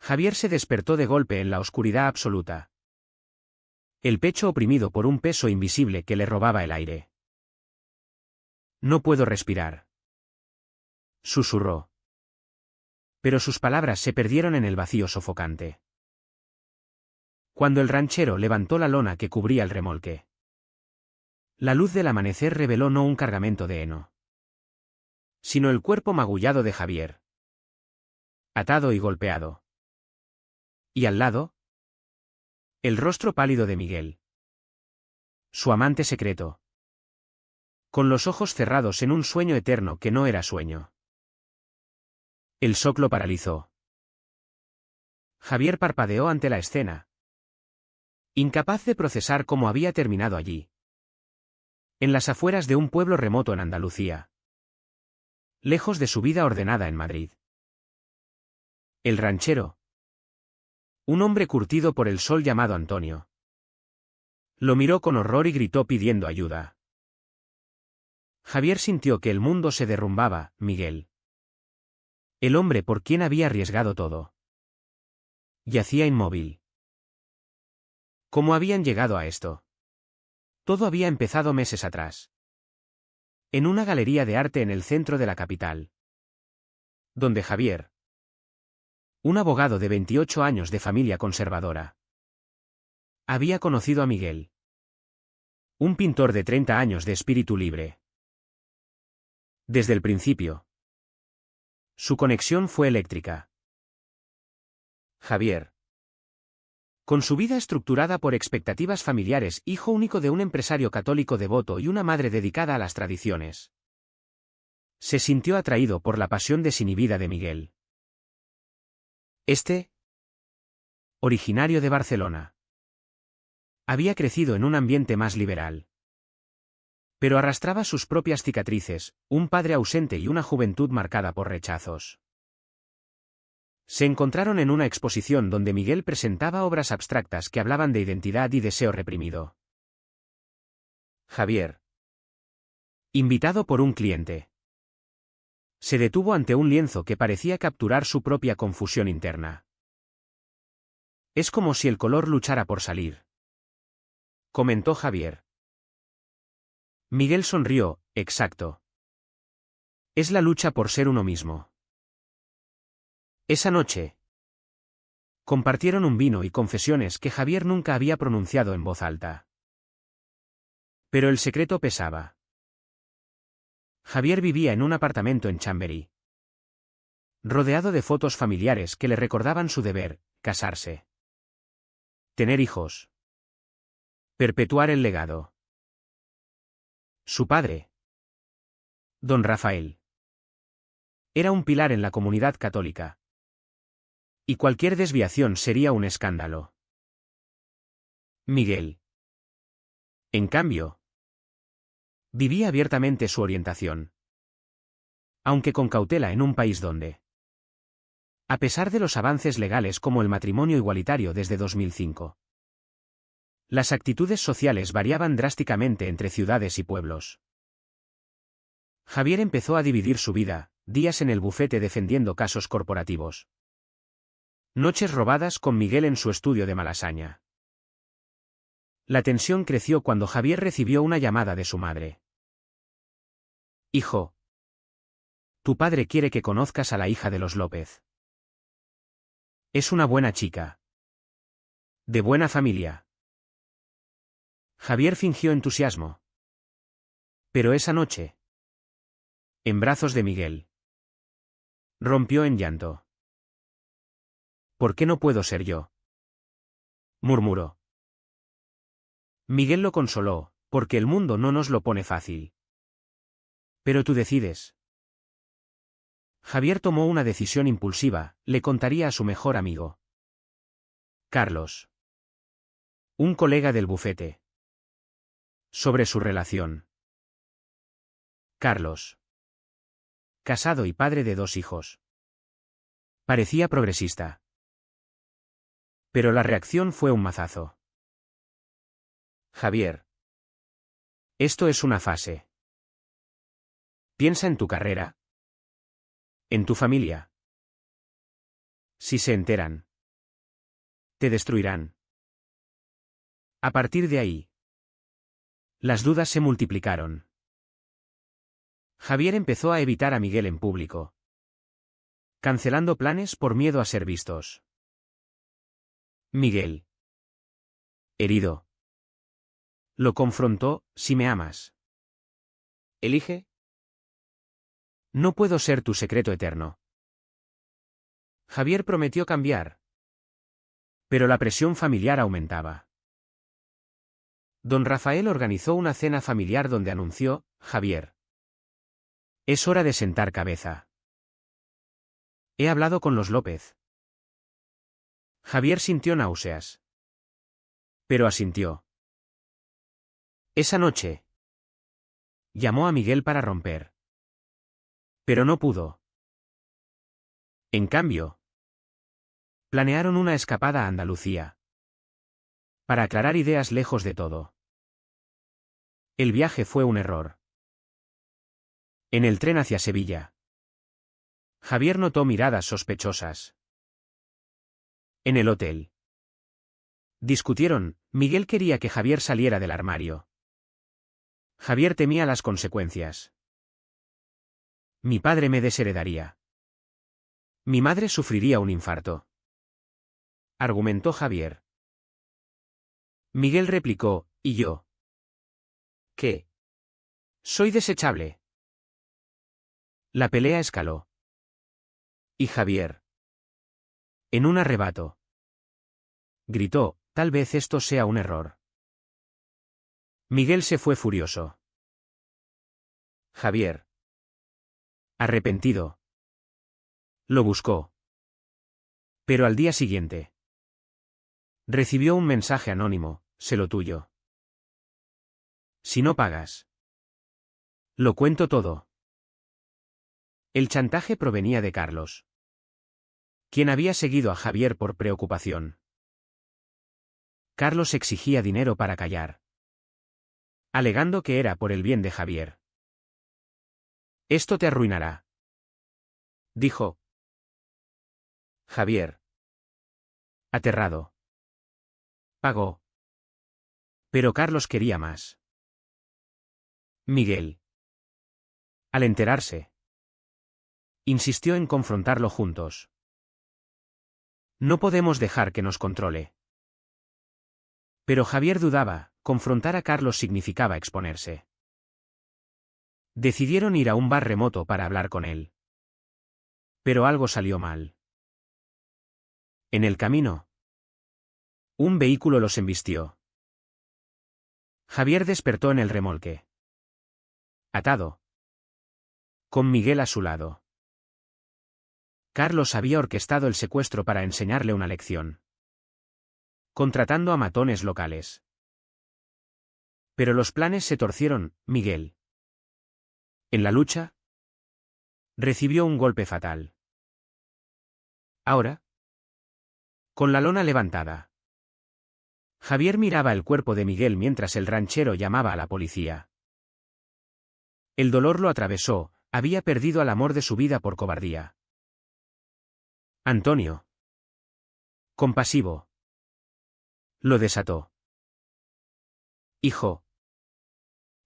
Javier se despertó de golpe en la oscuridad absoluta. El pecho oprimido por un peso invisible que le robaba el aire. No puedo respirar, susurró. Pero sus palabras se perdieron en el vacío sofocante. Cuando el ranchero levantó la lona que cubría el remolque, la luz del amanecer reveló no un cargamento de heno, sino el cuerpo magullado de Javier, atado y golpeado. Y al lado, el rostro pálido de Miguel, su amante secreto, con los ojos cerrados en un sueño eterno que no era sueño. El shock lo paralizó. Javier parpadeó ante la escena, incapaz de procesar cómo había terminado allí, en las afueras de un pueblo remoto en Andalucía, lejos de su vida ordenada en Madrid. El ranchero, un hombre curtido por el sol llamado Antonio, lo miró con horror y gritó pidiendo ayuda. Javier sintió que el mundo se derrumbaba. Miguel, el hombre por quien había arriesgado todo, yacía inmóvil. ¿Cómo habían llegado a esto? Todo había empezado meses atrás, en una galería de arte en el centro de la capital, donde Javier, un abogado de 28 años de familia conservadora, había conocido a Miguel, un pintor de 30 años de espíritu libre. Desde el principio, su conexión fue eléctrica. Javier, con su vida estructurada por expectativas familiares, hijo único de un empresario católico devoto y una madre dedicada a las tradiciones, se sintió atraído por la pasión desinhibida de Miguel. Este, originario de Barcelona, había crecido en un ambiente más liberal, pero arrastraba sus propias cicatrices, un padre ausente y una juventud marcada por rechazos. Se encontraron en una exposición donde Miguel presentaba obras abstractas que hablaban de identidad y deseo reprimido. Javier, invitado por un cliente, se detuvo ante un lienzo que parecía capturar su propia confusión interna. Es como si el color luchara por salir, comentó Javier. Miguel sonrió. Exacto. Es la lucha por ser uno mismo. Esa noche, compartieron un vino y confesiones que Javier nunca había pronunciado en voz alta. Pero el secreto pesaba. Javier vivía en un apartamento en Chamberí, rodeado de fotos familiares que le recordaban su deber: casarse, tener hijos, perpetuar el legado. Su padre, don Rafael, era un pilar en la comunidad católica, y cualquier desviación sería un escándalo. Miguel, en cambio, vivía abiertamente su orientación, aunque con cautela, en un país donde, a pesar de los avances legales como el matrimonio igualitario desde 2005, las actitudes sociales variaban drásticamente entre ciudades y pueblos. Javier empezó a dividir su vida: días en el bufete defendiendo casos corporativos, noches robadas con Miguel en su estudio de Malasaña. La tensión creció cuando Javier recibió una llamada de su madre. Hijo, tu padre quiere que conozcas a la hija de los López. Es una buena chica, de buena familia. Javier fingió entusiasmo. Pero esa noche, en brazos de Miguel, rompió en llanto. ¿Por qué no puedo ser yo?, murmuró. Miguel lo consoló: porque el mundo no nos lo pone fácil. Pero tú decides. Javier tomó una decisión impulsiva: le contaría a su mejor amigo, Carlos, un colega del bufete, sobre su relación. Carlos, casado y padre de 2 hijos, parecía progresista. Pero la reacción fue un mazazo. Javier, esto es una fase. Piensa en tu carrera, en tu familia. Si se enteran, Te destruirán. A partir de ahí, las dudas se multiplicaron. Javier empezó a evitar a Miguel en público, cancelando planes por miedo a ser vistos. Miguel, herido, lo confrontó: si me amas, elige. No puedo ser tu secreto eterno. Javier prometió cambiar, pero la presión familiar aumentaba. Don Rafael organizó una cena familiar donde anunció: Javier, es hora de sentar cabeza. He hablado con los López. Javier sintió náuseas, pero asintió. Esa noche, llamó a Miguel para romper, pero no pudo. En cambio, planearon una escapada a Andalucía, para aclarar ideas lejos de todo. El viaje fue un error. En el tren hacia Sevilla, Javier notó miradas sospechosas. En el hotel, discutieron: Miguel quería que Javier saliera del armario. Javier temía las consecuencias. Mi padre me desheredaría. Mi madre sufriría un infarto, argumentó Javier. Miguel replicó: ¿y yo? ¿Qué? Soy desechable. La pelea escaló. Y Javier, en un arrebato, gritó: tal vez esto sea un error. Miguel se fue furioso. Javier, arrepentido, lo buscó. Pero al día siguiente, recibió un mensaje anónimo: sé lo tuyo. Si no pagas, lo cuento todo. El chantaje provenía de Carlos, quien había seguido a Javier por preocupación. Carlos exigía dinero para callar, alegando que era por el bien de Javier. Esto te arruinará, dijo. Javier, aterrado, pagó. Pero Carlos quería más. Miguel, al enterarse, insistió en confrontarlo juntos. No podemos dejar que nos controle. Pero Javier dudaba: confrontar a Carlos significaba exponerse. Decidieron ir a un bar remoto para hablar con él. Pero algo salió mal. En el camino, un vehículo los embistió. Javier despertó en el remolque, atado, con Miguel a su lado. Carlos había orquestado el secuestro para enseñarle una lección, contratando a matones locales. Pero los planes se torcieron. Miguel, en la lucha, recibió un golpe fatal. Ahora, con la lona levantada, Javier miraba el cuerpo de Miguel mientras el ranchero llamaba a la policía. El dolor lo atravesó: había perdido al amor de su vida por cobardía. Antonio, compasivo, lo desató. Hijo,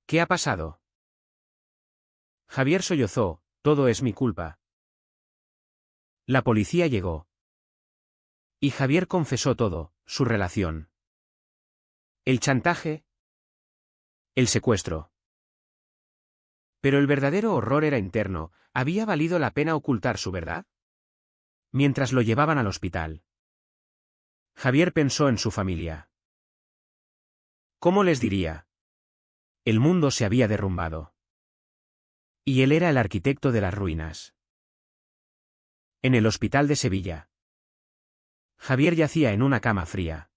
¿qué ha pasado? Javier sollozó: todo es mi culpa. La policía llegó. Y Javier confesó todo: su relación, el chantaje, el secuestro. Pero el verdadero horror era interno: ¿había valido la pena ocultar su verdad? Mientras lo llevaban al hospital, Javier pensó en su familia. ¿Cómo les diría? El mundo se había derrumbado. Y él era el arquitecto de las ruinas. En el hospital de Sevilla, Javier yacía en una cama fría,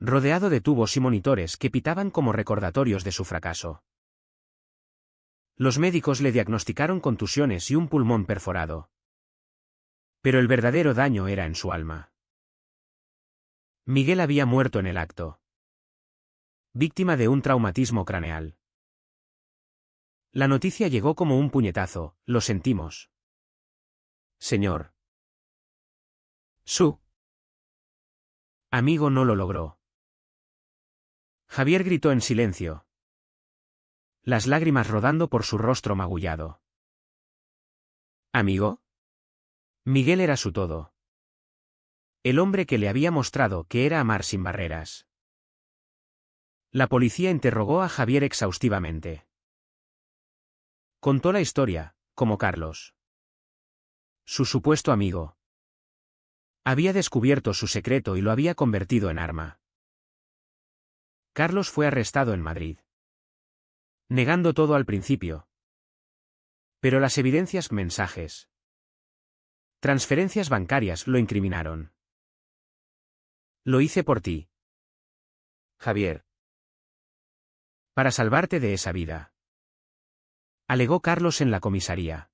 rodeado de tubos y monitores que pitaban como recordatorios de su fracaso. Los médicos le diagnosticaron contusiones y un pulmón perforado. Pero el verdadero daño era en su alma. Miguel había muerto en el acto, víctima de un traumatismo craneal. La noticia llegó como un puñetazo: lo sentimos, señor. Su Amigo no lo logró. Javier gritó en silencio, las lágrimas rodando por su rostro magullado. ¿Amigo? Miguel era su todo. El hombre que le había mostrado que era amar sin barreras. La policía interrogó a Javier exhaustivamente. Contó la historia, como Carlos, su supuesto amigo. Había descubierto su secreto y lo había convertido en arma. Carlos fue arrestado en Madrid, negando todo al principio. Pero las evidencias, mensajes, transferencias bancarias lo incriminaron. Lo hice por ti, Javier. Para salvarte de esa vida, alegó Carlos en la comisaría.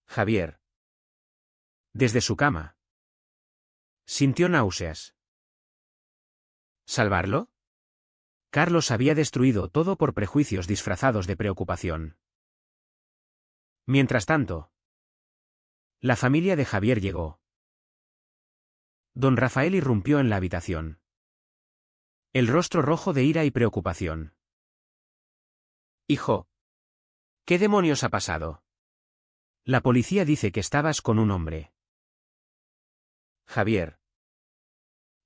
Javier. Desde su cama, sintió náuseas. ¿Salvarlo? Carlos había destruido todo por prejuicios disfrazados de preocupación. Mientras tanto, la familia de Javier llegó. Don Rafael irrumpió en la habitación, el rostro rojo de ira y preocupación. Hijo, ¿qué demonios ha pasado? La policía dice que estabas con un hombre. Javier,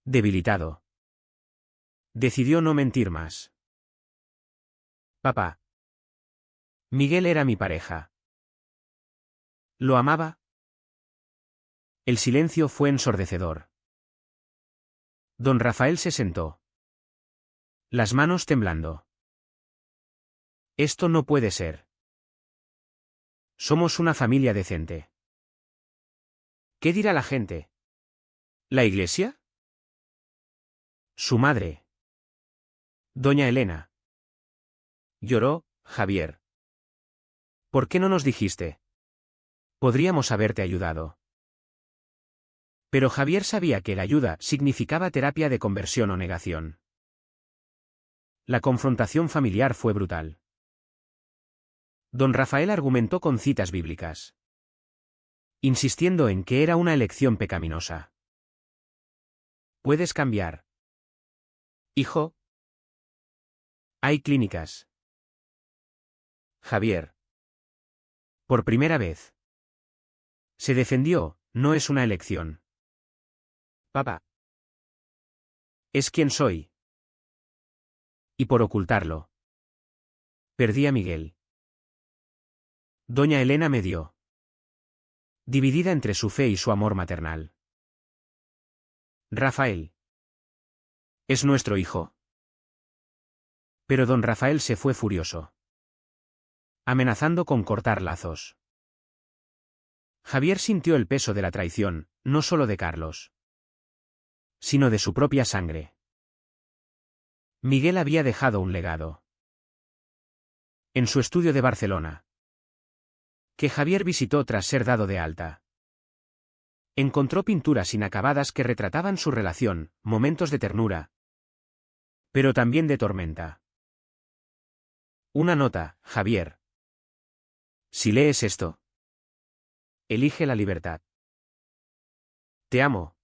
debilitado, decidió no mentir más. Papá. Miguel era mi pareja. ¿Lo amaba? El silencio fue ensordecedor. Don Rafael se sentó, las manos temblando. Esto no puede ser. Somos una familia decente. ¿Qué dirá la gente? ¿La iglesia? Su madre. Doña Elena. Lloró, Javier. ¿Por qué no nos dijiste? Podríamos haberte ayudado. Pero Javier sabía que la ayuda significaba terapia de conversión o negación. La confrontación familiar fue brutal. Don Rafael argumentó con citas bíblicas, insistiendo en que era una elección pecaminosa. Puedes cambiar. Hijo. Hay clínicas. Javier. Por primera vez. Se defendió, no es una elección. Papá. Es quien soy. Y por ocultarlo, perdí a Miguel. Doña Elena me dio, dividida entre su fe y su amor maternal. Rafael. ¿Es nuestro hijo? Pero don Rafael se fue furioso, amenazando con cortar lazos. Javier sintió el peso de la traición, no solo de Carlos, sino de su propia sangre. Miguel había dejado un legado. En su estudio de Barcelona, que Javier visitó tras ser dado de alta, encontró pinturas inacabadas que retrataban su relación, momentos de ternura, pero también de tormenta. Una nota, Javier. Si lees esto, elige la libertad. Te amo.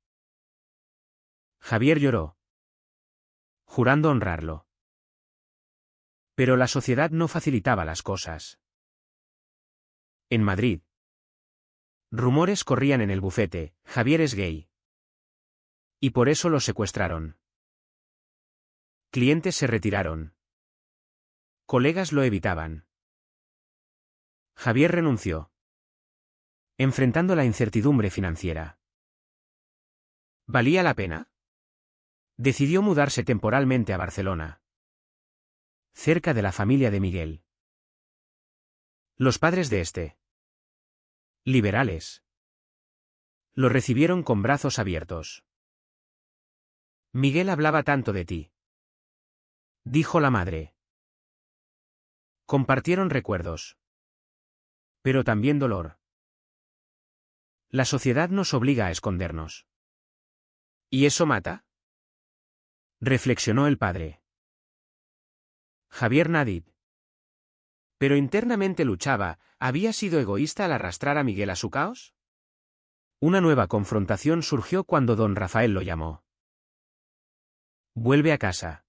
Javier lloró, jurando honrarlo. Pero la sociedad no facilitaba las cosas. En Madrid, rumores corrían en el bufete, Javier es gay. Y por eso lo secuestraron. Clientes se retiraron. Colegas lo evitaban. Javier renunció, enfrentando la incertidumbre financiera. ¿Valía la pena? Decidió mudarse temporalmente a Barcelona, cerca de la familia de Miguel. Los padres de este, liberales, lo recibieron con brazos abiertos. Miguel hablaba tanto de ti, dijo la madre. Compartieron recuerdos, pero también dolor. La sociedad nos obliga a escondernos. ¿Y eso mata? Reflexionó el padre. Javier Nadid. Pero internamente luchaba, ¿había sido egoísta al arrastrar a Miguel a su caos? Una nueva confrontación surgió cuando don Rafael lo llamó. Vuelve a casa.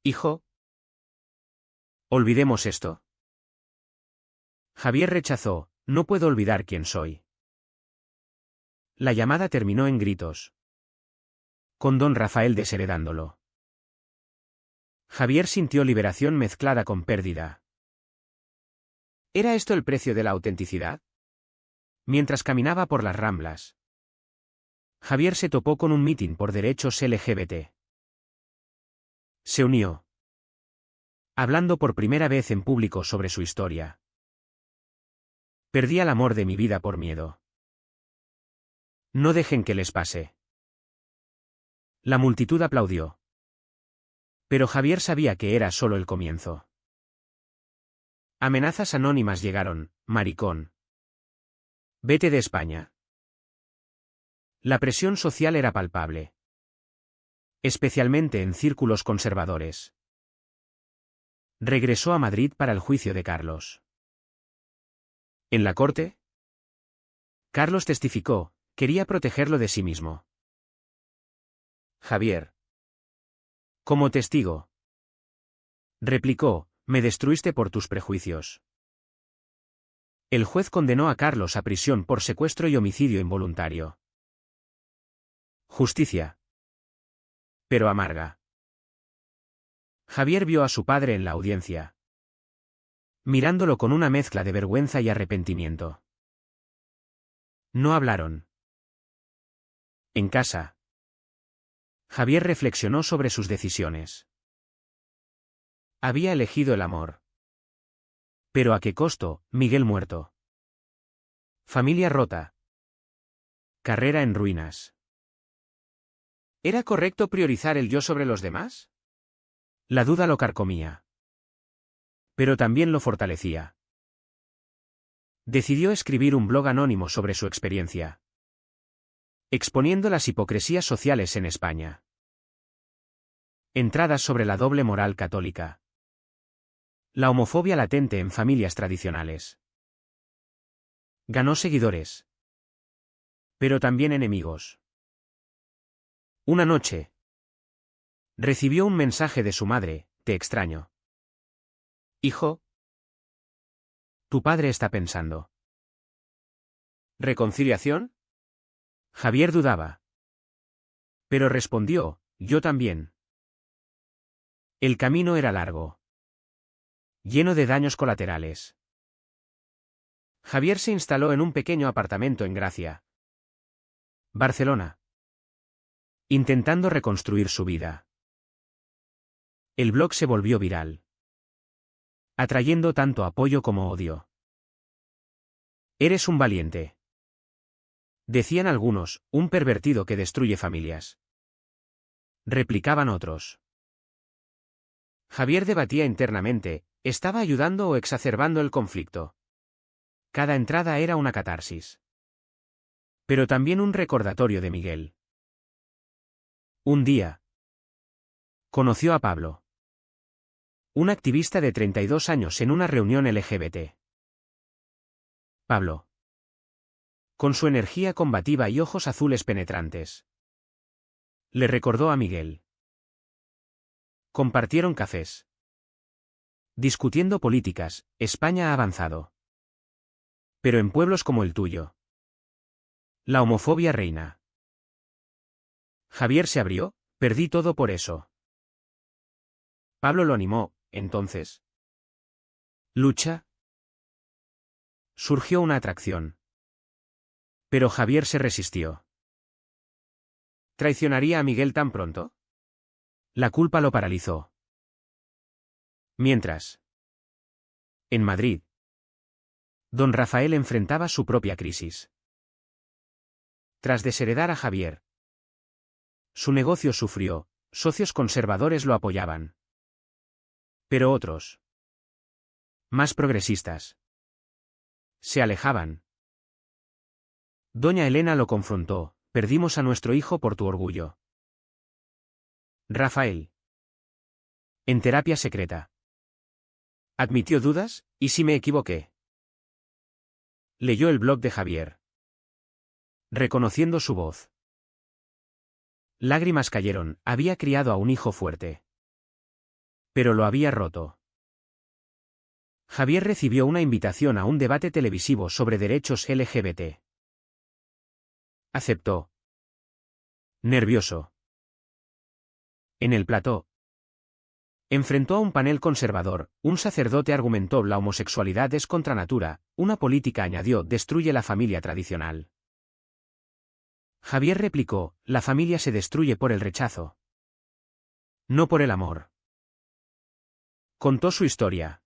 Hijo. Olvidemos esto. Javier rechazó, no puedo olvidar quién soy. La llamada terminó en gritos, con don Rafael desheredándolo. Javier sintió liberación mezclada con pérdida. ¿Era esto el precio de la autenticidad? Mientras caminaba por las Ramblas, Javier se topó con un mitin por derechos LGBT. Se unió, hablando por primera vez en público sobre su historia. Perdí el amor de mi vida por miedo. No dejen que les pase. La multitud aplaudió. Pero Javier sabía que era solo el comienzo. Amenazas anónimas llegaron, maricón. Vete de España. La presión social era palpable. Especialmente en círculos conservadores. Regresó a Madrid para el juicio de Carlos. En la corte, Carlos testificó, quería protegerlo de sí mismo. Javier. Como testigo. Replicó, me destruiste por tus prejuicios. El juez condenó a Carlos a prisión por secuestro y homicidio involuntario. Justicia. Pero amarga. Javier vio a su padre en la audiencia, mirándolo con una mezcla de vergüenza y arrepentimiento. No hablaron. En casa, Javier reflexionó sobre sus decisiones. Había elegido el amor. Pero ¿a qué costo? Miguel muerto. Familia rota. Carrera en ruinas. ¿Era correcto priorizar el yo sobre los demás? La duda lo carcomía. Pero también lo fortalecía. Decidió escribir un blog anónimo sobre su experiencia, exponiendo las hipocresías sociales en España. Entradas sobre la doble moral católica. La homofobia latente en familias tradicionales. Ganó seguidores. Pero también enemigos. Una noche, recibió un mensaje de su madre, te extraño. Hijo. Tu padre está pensando. ¿Reconciliación? Javier dudaba. Pero respondió, yo también. El camino era largo, lleno de daños colaterales. Javier se instaló en un pequeño apartamento en Gracia, Barcelona, intentando reconstruir su vida. El blog se volvió viral, atrayendo tanto apoyo como odio. Eres un valiente. Decían algunos, un pervertido que destruye familias. Replicaban otros. Javier debatía internamente, ¿estaba ayudando o exacerbando el conflicto? Cada entrada era una catarsis. Pero también un recordatorio de Miguel. Un día, conoció a Pablo, un activista de 32 años en una reunión LGBT. Pablo, con su energía combativa y ojos azules penetrantes, le recordó a Miguel. Compartieron cafés. Discutiendo políticas, España ha avanzado. Pero en pueblos como el tuyo, la homofobia reina. Javier se abrió, perdí todo por eso. Pablo lo animó, entonces. ¿Lucha? Surgió una atracción. Pero Javier se resistió. ¿Traicionaría a Miguel tan pronto? La culpa lo paralizó. Mientras, en Madrid, don Rafael enfrentaba su propia crisis. Tras desheredar a Javier, su negocio sufrió, socios conservadores lo apoyaban. Pero otros, más progresistas, se alejaban. Doña Elena lo confrontó, perdimos a nuestro hijo por tu orgullo. Rafael. En terapia secreta. ¿Admitió dudas? ¿Y si me equivoqué? Leyó el blog de Javier. reconociendo su voz. Lágrimas cayeron, había criado a un hijo fuerte. Pero lo había roto. Javier recibió una invitación a un debate televisivo sobre derechos LGBT. Aceptó. Nervioso. En el plató. Enfrentó a un panel conservador, un sacerdote argumentó la homosexualidad es contra natura, una política añadió destruye la familia tradicional. Javier replicó, la familia se destruye por el rechazo. No por el amor. Contó su historia.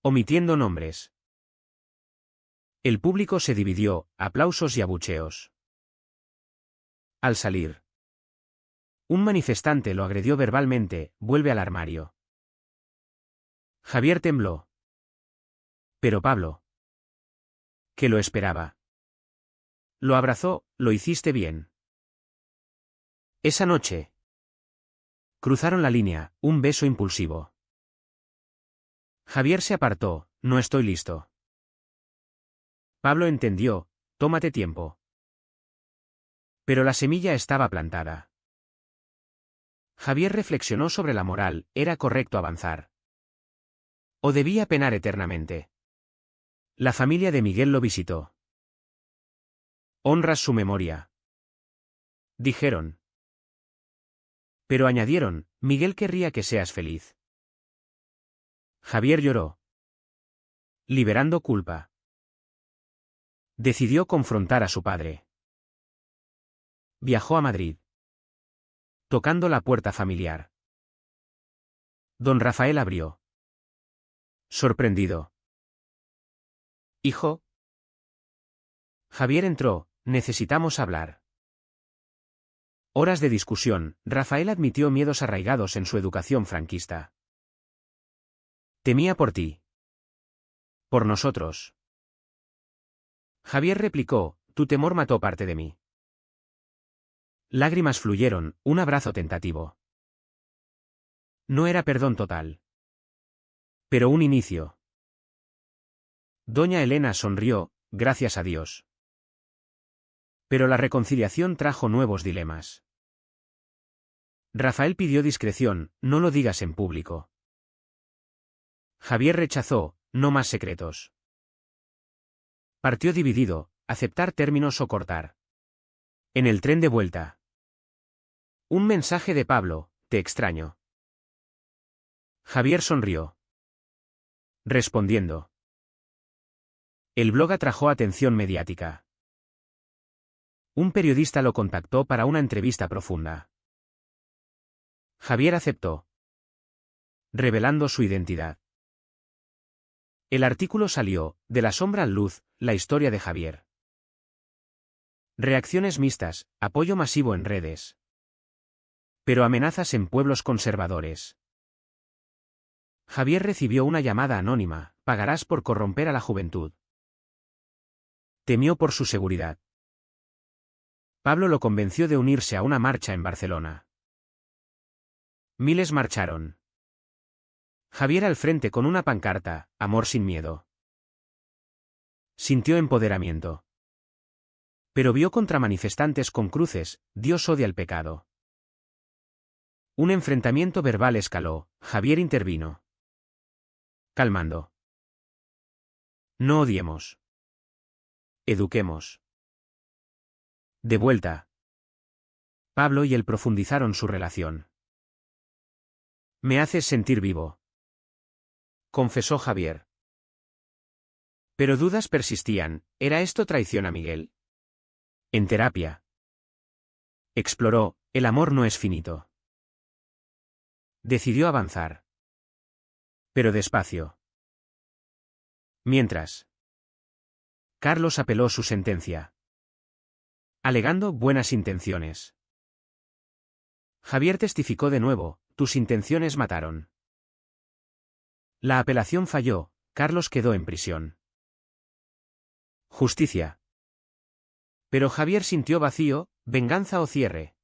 Omitiendo nombres. El público se dividió, aplausos y abucheos. Al salir. Un manifestante lo agredió verbalmente, vuelve al armario. Javier tembló. Pero Pablo. Que lo esperaba. Lo abrazó, lo hiciste bien. Esa noche. Cruzaron la línea, un beso impulsivo. Javier se apartó, no estoy listo. Pablo entendió, tómate tiempo. Pero la semilla estaba plantada. Javier reflexionó sobre la moral, ¿era correcto avanzar? ¿O debía penar eternamente? La familia de Miguel lo visitó. Honras su memoria. Dijeron. Pero añadieron, Miguel querría que seas feliz. Javier lloró. Liberando culpa. Decidió confrontar a su padre. Viajó a Madrid. Tocando la puerta familiar. Don Rafael abrió. Sorprendido. Hijo. Javier entró, necesitamos hablar. Horas de discusión, Rafael admitió miedos arraigados en su educación franquista. Temía por ti. Por nosotros. Javier replicó, tu temor mató parte de mí. Lágrimas fluyeron, un abrazo tentativo. No era perdón total. Pero un inicio. Doña Elena sonrió, gracias a Dios. Pero la reconciliación trajo nuevos dilemas. Rafael pidió discreción, no lo digas en público. Javier rechazó, no más secretos. Partió dividido, aceptar términos o cortar. En el tren de vuelta. Un mensaje de Pablo, te extraño. Javier sonrió. Respondiendo. El blog atrajo atención mediática. Un periodista lo contactó para una entrevista profunda. Javier aceptó. Revelando su identidad. El artículo salió, de la sombra a luz, la historia de Javier. Reacciones mixtas, apoyo masivo en redes. Pero amenazas en pueblos conservadores. Javier recibió una llamada anónima, pagarás por corromper a la juventud. Temió por su seguridad. Pablo lo convenció de unirse a una marcha en Barcelona. Miles marcharon. Javier al frente con una pancarta, amor sin miedo. Sintió empoderamiento. Pero vio contra manifestantes con cruces, Dios odia el pecado. Un enfrentamiento verbal escaló, Javier intervino. Calmando. No odiemos. Eduquemos. De vuelta. Pablo y él profundizaron su relación. Me haces sentir vivo. Confesó Javier. Pero dudas persistían, ¿era esto traición a Miguel? En terapia. Exploró, el amor no es finito. Decidió avanzar. Pero despacio. Mientras. Carlos apeló su sentencia. Alegando buenas intenciones. Javier testificó de nuevo, tus intenciones mataron. La apelación falló, Carlos quedó en prisión. Justicia. Pero Javier sintió vacío, venganza o cierre.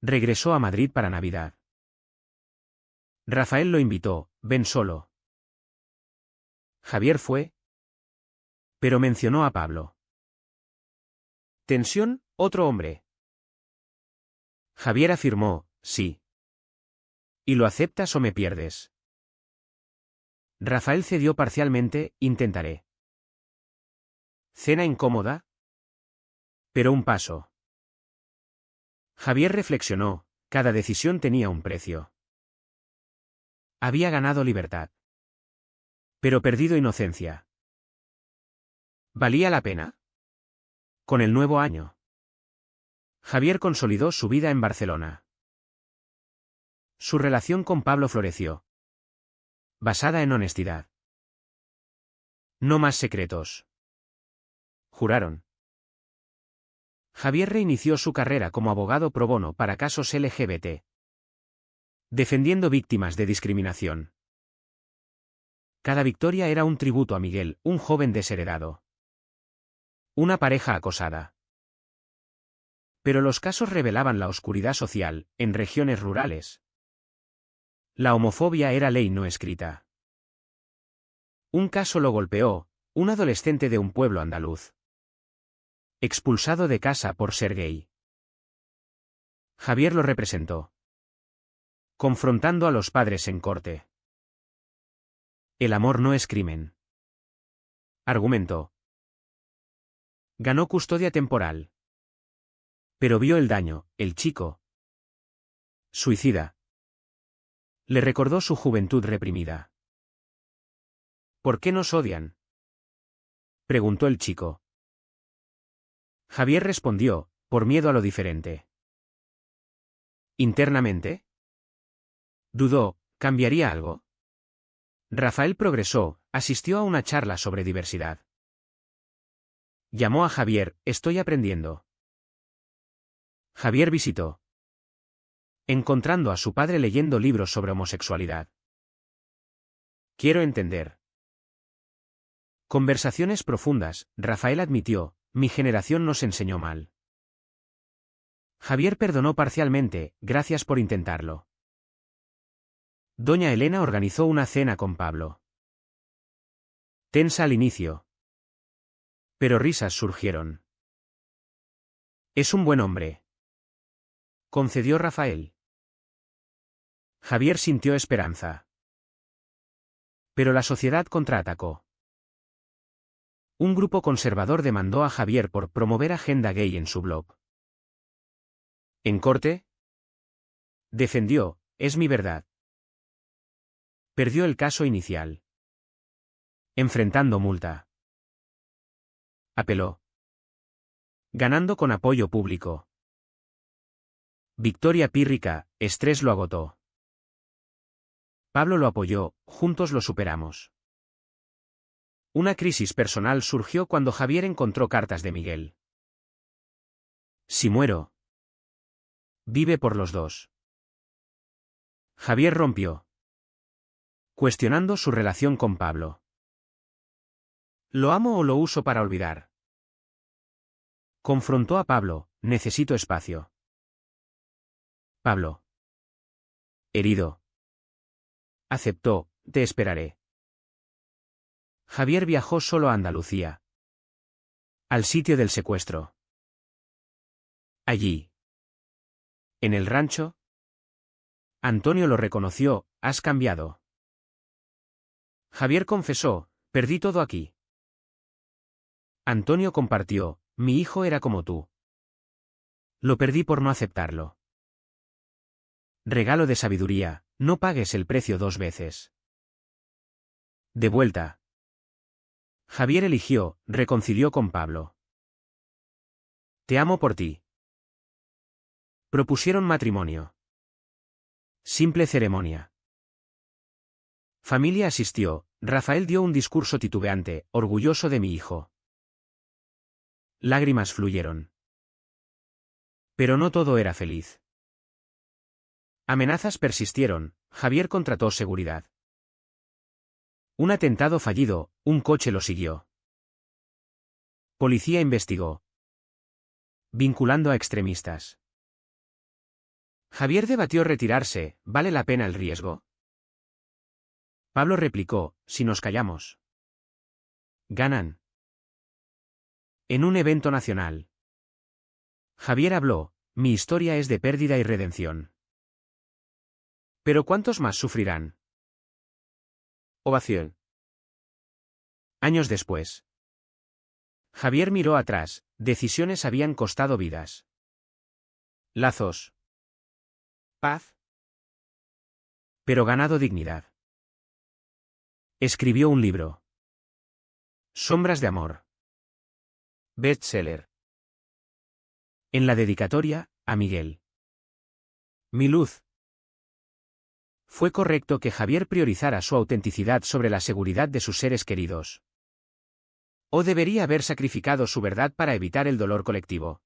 Regresó a Madrid para Navidad. Rafael lo invitó, ven solo. Javier fue. Pero mencionó a Pablo. Tensión, otro hombre. Javier afirmó, sí. ¿Y lo aceptas o me pierdes? Rafael cedió parcialmente, intentaré. Cena incómoda. Pero un paso. Javier reflexionó, cada decisión tenía un precio. Había ganado libertad. Pero perdido inocencia. ¿Valía la pena? Con el nuevo año. Javier consolidó su vida en Barcelona. Su relación con Pablo floreció. Basada en honestidad. No más secretos. Juraron. Javier reinició su carrera como abogado pro bono para casos LGBT. Defendiendo víctimas de discriminación. Cada victoria era un tributo a Miguel, un joven desheredado. Una pareja acosada. Pero los casos revelaban la oscuridad social, en regiones rurales. La homofobia era ley no escrita. Un caso lo golpeó, un adolescente de un pueblo andaluz. Expulsado de casa por ser gay. Javier lo representó. Confrontando a los padres en corte. El amor no es crimen. Argumentó. Ganó custodia temporal. Pero vio el daño, el chico. Suicida. Le recordó su juventud reprimida. ¿Por qué nos odian? Preguntó el chico. Javier respondió, por miedo a lo diferente. ¿Internamente? Dudó, ¿cambiaría algo? Rafael progresó, asistió a una charla sobre diversidad. Llamó a Javier, estoy aprendiendo. Javier visitó. Encontrando a su padre leyendo libros sobre homosexualidad. Quiero entender. Conversaciones profundas, Rafael admitió, mi generación nos enseñó mal. Javier perdonó parcialmente, gracias por intentarlo. Doña Elena organizó una cena con Pablo. Tensa al inicio. Pero risas surgieron. Es un buen hombre. Concedió Rafael. Javier sintió esperanza. Pero la sociedad contraatacó. Un grupo conservador demandó a Javier por promover agenda gay en su blog. En corte, defendió, es mi verdad. Perdió el caso inicial. Enfrentando multa. Apeló. Ganando con apoyo público. Victoria pírrica, estrés lo agotó. Pablo lo apoyó, juntos lo superamos. Una crisis personal surgió cuando Javier encontró cartas de Miguel. Si muero, vive por los dos. Javier rompió. Cuestionando su relación con Pablo. ¿Lo amo o lo uso para olvidar? Confrontó a Pablo, necesito espacio. Pablo. Herido. Aceptó, te esperaré. Javier viajó solo a Andalucía. Al sitio del secuestro. Allí. En el rancho. Antonio lo reconoció, has cambiado. Javier confesó, perdí todo aquí. Antonio compartió, mi hijo era como tú. Lo perdí por no aceptarlo. Regalo de sabiduría, no pagues el precio dos veces. De vuelta. Javier eligió, reconcilió con Pablo. Te amo por ti. Propusieron matrimonio. Simple ceremonia. Familia asistió, Rafael dio un discurso titubeante, orgulloso de mi hijo. Lágrimas fluyeron. Pero no todo era feliz. Amenazas persistieron, Javier contrató seguridad. Un atentado fallido, un coche lo siguió. Policía investigó. Vinculando a extremistas. Javier debatió retirarse, ¿vale la pena el riesgo? Pablo replicó, si nos callamos. Ganan. En un evento nacional. Javier habló, mi historia es de pérdida y redención. ¿Pero cuántos más sufrirán? Ovación. Años después. Javier miró atrás, decisiones habían costado vidas. Lazos. Paz. Pero ganado dignidad. Escribió un libro. Sombras de amor. Bestseller. En la dedicatoria, a Miguel. Mi luz. Fue correcto que Javier priorizara su autenticidad sobre la seguridad de sus seres queridos. ¿O debería haber sacrificado su verdad para evitar el dolor colectivo?